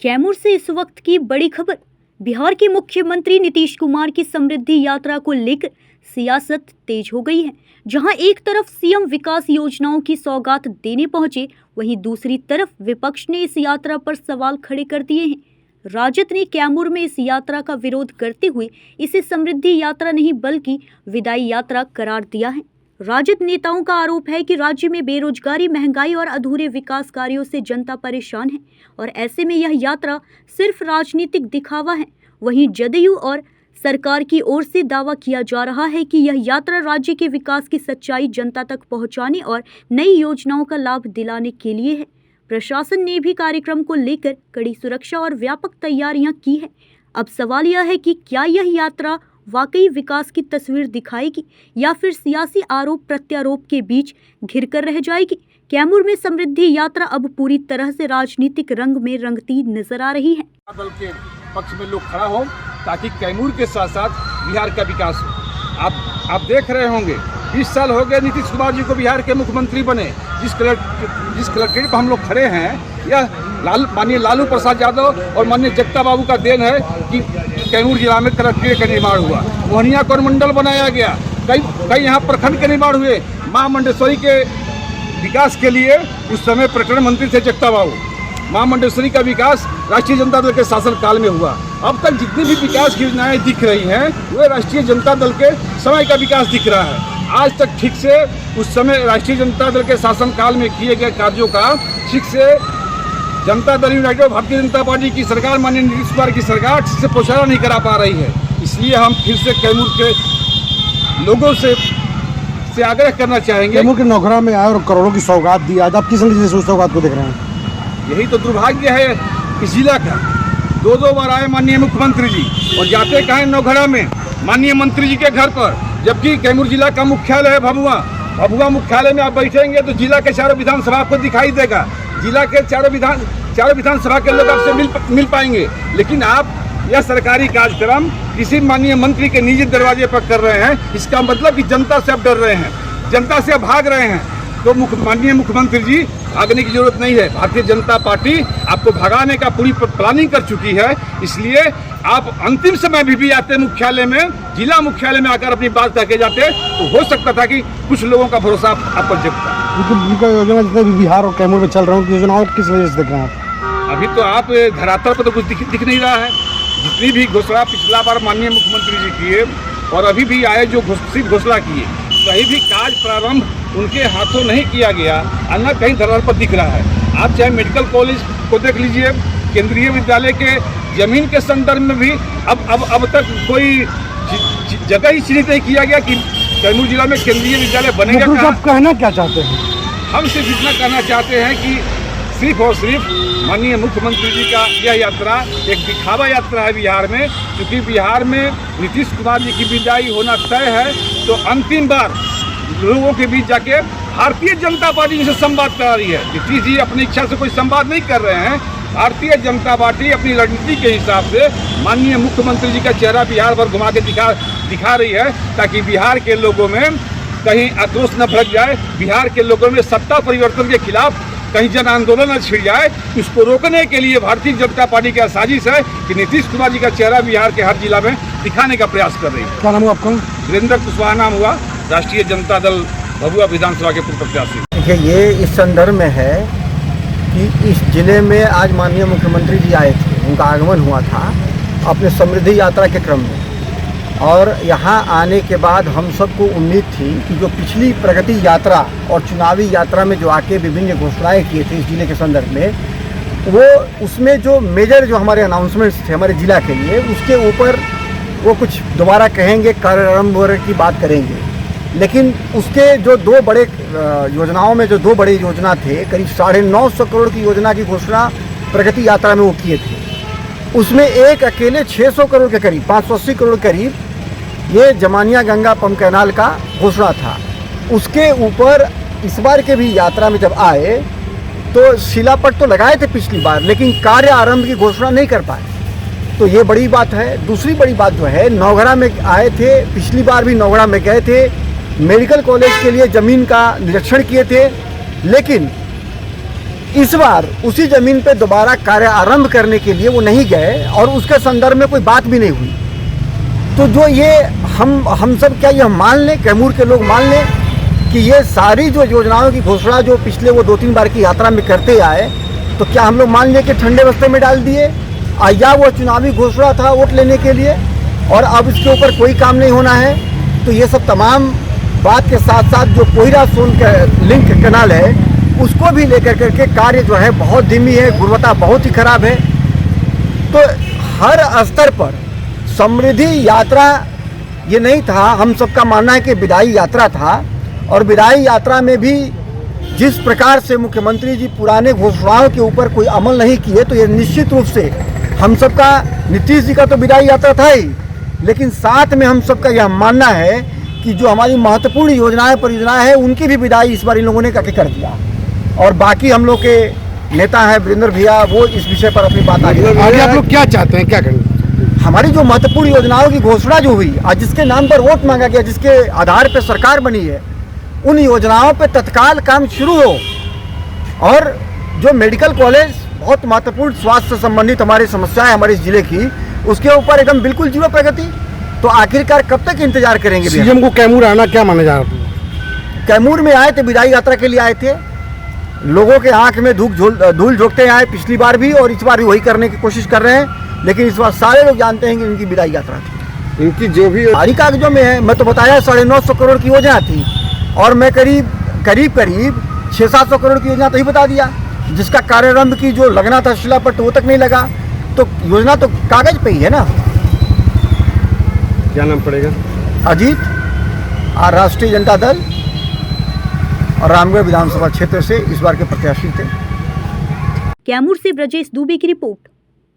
कैमूर से इस वक्त की बड़ी खबर। बिहार के मुख्यमंत्री नीतीश कुमार की समृद्धि यात्रा को लेकर सियासत तेज हो गई है। जहां एक तरफ सीएम विकास योजनाओं की सौगात देने पहुंचे, वहीं दूसरी तरफ विपक्ष ने इस यात्रा पर सवाल खड़े कर दिए हैं। राजद ने कैमूर में इस यात्रा का विरोध करते हुए इसे समृद्धि यात्रा नहीं बल्कि विदाई यात्रा करार दिया है। राजद नेताओं का आरोप है कि राज्य में बेरोजगारी, महंगाई और अधूरे विकास कार्यों से जनता परेशान है और ऐसे में यह यात्रा सिर्फ राजनीतिक दिखावा है। वहीं जदयू और सरकार की ओर से दावा किया जा रहा है कि यह यात्रा राज्य के विकास की सच्चाई जनता तक पहुंचाने और नई योजनाओं का लाभ दिलाने के लिए है। प्रशासन ने भी कार्यक्रम को लेकर कड़ी सुरक्षा और व्यापक तैयारियां की है। अब सवाल यह है कि क्या यह यात्रा वाकई विकास की तस्वीर दिखाएगी या फिर सियासी आरोप प्रत्यारोप के बीच घिर कर रह जाएगी। कैमूर में समृद्धि यात्रा अब पूरी तरह से राजनीतिक रंग में रंगती नजर आ रही है। दल के पक्ष में लोग खड़ा हो ताकि कैमूर के साथ साथ बिहार का विकास हो। आप देख रहे होंगे 20 साल हो गए नीतीश कुमार जी को बिहार के मुख्यमंत्री बने। जिस कलेक्ट्रेट पर हम लोग खड़े हैं, यह माननीय लालू प्रसाद यादव और माननीय जगता बाबू का देन है कि कैमूर जिला में कलेक्ट्रेट का निर्माण हुआ, मोहनिया कोरमंडल बनाया गया, कई यहाँ प्रखंड के निर्माण हुए। माँ मंडेश्वरी के विकास के लिए उस समय पर्यटन मंत्री थे जगता बाबू। माँ मंडेश्वरी का विकास राष्ट्रीय जनता दल के शासन काल में हुआ। अब तक जितनी भी विकास की योजनाएं दिख रही हैं, वे राष्ट्रीय जनता दल के समय का विकास दिख रहा है। आज तक ठीक से उस समय राष्ट्रीय जनता दल के शासन काल में किए गए कार्यों का ठीक से जनता दल यूनाइटेड भारतीय जनता पार्टी की सरकार, माननीय नीतीश कुमार की सरकार ठीक से पोषण नहीं करा पा रही है। इसलिए हम फिर से कैमूर के लोगों से आग्रह करना चाहेंगे। कैमूर के नौखरा में आए और करोड़ों की सौगात दी, आज आप किस नजरिए से उस सौगात को देख रहे हैं? यही तो दुर्भाग्य है इस जिला का। दो बार आए माननीय मुख्यमंत्री जी और जाते कहाँ नौखरा में माननीय मंत्री जी के घर पर, जबकि कैमूर जिला का मुख्यालय है भभुआ मुख्यालय में आप बैठेंगे तो जिला के चारों विधानसभा आपको दिखाई देगा। जिला के चारों विधानसभा के लोग आपसे मिल पाएंगे। लेकिन आप यह सरकारी कार्यक्रम किसी माननीय मंत्री के निजी दरवाजे पर कर रहे हैं। इसका मतलब कि जनता से आप डर रहे हैं, जनता से आप भाग रहे हैं। तो माननीय मुख्यमंत्री जी, भागने की जरूरत नहीं है। भारतीय जनता पार्टी आपको भगाने का पूरी प्लानिंग कर चुकी है। इसलिए आप अंतिम समय भी आते मुख्यालय में, जिला मुख्यालय में आकर अपनी बात कह के जाते तो हो सकता था कि कुछ लोगों का भरोसा आप पर जगता। उनका योजना जितने भी बिहार और कैमूर में चल रहा है, योजनाओं किस वजह से देख रहे हैं आप? अभी तो आप धरातल पर तो कुछ दिख नहीं रहा है। जितनी भी घोषणा पिछला बार माननीय मुख्यमंत्री जी किए और अभी भी आए जो घोषणा किए, कहीं भी कार्य प्रारंभ उनके हाथों नहीं किया गया, अन्य कहीं धरातल पर दिख रहा है। आप चाहे मेडिकल कॉलेज को देख लीजिए, केंद्रीय विद्यालय के जमीन के संदर्भ में भी अब तक कोई जगह ही चिन्हित नहीं किया गया कि कैमूर जिला में केंद्रीय विद्यालय बनेगा। आप कहना क्या चाहते हैं? हम सिर्फ इतना कहना चाहते हैं कि सिर्फ और सिर्फ माननीय मुख्यमंत्री जी का यह यात्रा एक दिखावा यात्रा है बिहार में। क्योंकि बिहार में नीतीश कुमार जी की विदाई होना तय है, तो अंतिम बार लोगों के बीच जाके भारतीय जनता पार्टी जिनसे संवाद करा रही है। नीतीश जी अपनी इच्छा से कोई संवाद नहीं कर रहे हैं। भारतीय जनता पार्टी अपनी रणनीति के हिसाब से माननीय मुख्यमंत्री जी का चेहरा बिहार भर घुमा के दिखा रही है, ताकि बिहार के लोगों में कहीं आक्रोश न भड़क जाए, बिहार के लोगों में सत्ता परिवर्तन के खिलाफ कहीं जन आंदोलन न छिड़ जाए। उसको रोकने के लिए भारतीय जनता पार्टी का साजिश है कि नीतीश कुमार जी का चेहरा बिहार के हर जिला में दिखाने का प्रयास कर रही है। क्या नाम हुआ आपका? वीरेंद्र कुशवाहा नाम हुआ, राष्ट्रीय जनता दल भभुआ विधानसभा के पूर्व प्रत्याशी। देखिए, ये इस संदर्भ में है कि इस जिले में आज माननीय मुख्यमंत्री जी आए थे, उनका आगमन हुआ था अपने समृद्धि यात्रा के क्रम में। और यहाँ आने के बाद हम सबको उम्मीद थी कि जो पिछली प्रगति यात्रा और चुनावी यात्रा में जो आके विभिन्न घोषणाएं किए थे इस जिले के संदर्भ में, वो उसमें जो मेजर जो हमारे अनाउंसमेंट्स थे हमारे जिला के लिए, उसके ऊपर वो कुछ दोबारा कहेंगे, कार्यारंभ की बात करेंगे। लेकिन उसके जो दो बड़े योजनाओं में जो दो बड़े योजना थे, करीब 950 करोड़ की योजना की घोषणा प्रगति यात्रा में वो किए थे। उसमें एक अकेले 600 करोड़ के करीब, 580 करोड़ करीब ये जमानिया गंगा पंप कैनाल का घोषणा था। उसके ऊपर इस बार के भी यात्रा में जब आए तो शिलापट तो लगाए थे पिछली बार, लेकिन कार्य आरंभ की घोषणा नहीं कर पाए। तो ये बड़ी बात है। दूसरी बड़ी बात जो है, नौगढ़ा में आए थे, पिछली बार भी नौगढ़ा में गए थे, मेडिकल कॉलेज के लिए ज़मीन का निरीक्षण किए थे, लेकिन इस बार उसी ज़मीन पे दोबारा कार्य आरंभ करने के लिए वो नहीं गए और उसके संदर्भ में कोई बात भी नहीं हुई। तो जो ये हम सब क्या ये मान लें, कैमूर के लोग मान लें कि ये सारी जो योजनाओं की घोषणा जो पिछले वो 2-3 बार की यात्रा में करते आए, तो क्या हम लोग मान लें कि ठंडे बस्ते में डाल दिए, या वो चुनावी घोषणा था वोट लेने के लिए और अब इसके ऊपर कोई काम नहीं होना है। तो ये सब तमाम बात के साथ साथ जो कोयरा सोन का लिंक कैनाल है उसको भी लेकर करके कार्य जो है बहुत धीमी है, गुणवत्ता बहुत ही खराब है। तो हर स्तर पर समृद्धि यात्रा ये नहीं था, हम सबका मानना है कि विदाई यात्रा था और विदाई यात्रा में भी जिस प्रकार से मुख्यमंत्री जी पुराने घोषणाओं के ऊपर कोई अमल नहीं किए, तो ये निश्चित रूप से हम सबका, नीतीश जी का तो विदाई यात्रा था ही, लेकिन साथ में हम सबका यह मानना है कि जो हमारी महत्वपूर्ण योजनाएं परियोजनाएं हैं उनकी भी विदाई इस बार इन लोगों ने करके कर दिया। और बाकी हम लोग के नेता हैं वीरेंद्र भैया, वो इस विषय पर अपनी बात आगे आप लोग क्या चाहते हैं, क्या करेंगे? हमारी जो महत्वपूर्ण योजनाओं की घोषणा जो हुई, आज जिसके नाम पर वोट मांगा गया, जिसके आधार पर सरकार बनी है, उन योजनाओं पे तत्काल काम शुरू हो। और जो मेडिकल कॉलेज बहुत महत्वपूर्ण स्वास्थ्य से संबंधित हमारी समस्या है हमारे जिले की, उसके ऊपर एकदम बिल्कुल जीरो प्रगति। तो आखिरकार कब तक इंतजार करेंगे? सीएम को कैमूर आना क्या माना जा रहा है? कैमूर में आए थे, विदाई यात्रा के लिए आए थे, लोगों के आंख में धूल झोंकते आए पिछली बार भी और इस बार भी वही करने की कोशिश कर रहे हैं। लेकिन इस बार सारे लोग जानते हैं कि इनकी विदाई यात्रा थी। इनकी जो भी भारी कागजों में है, मैं तो बताया 950 करोड़ की योजना थी और मैं करीब 600-700 करोड़ की योजना तो ही बता दिया, जिसका कार्यारंभ की जो लगना था शिलापट वो तक नहीं लगा। तो योजना तो कागज पे ही है ना। क्या नाम पड़ेगा? अजीत, राष्ट्रीय जनता दल और रामगढ़ विधानसभा क्षेत्र से इस बार के प्रत्याशी थे। कैमूर से ब्रजेश दुबे की रिपोर्ट।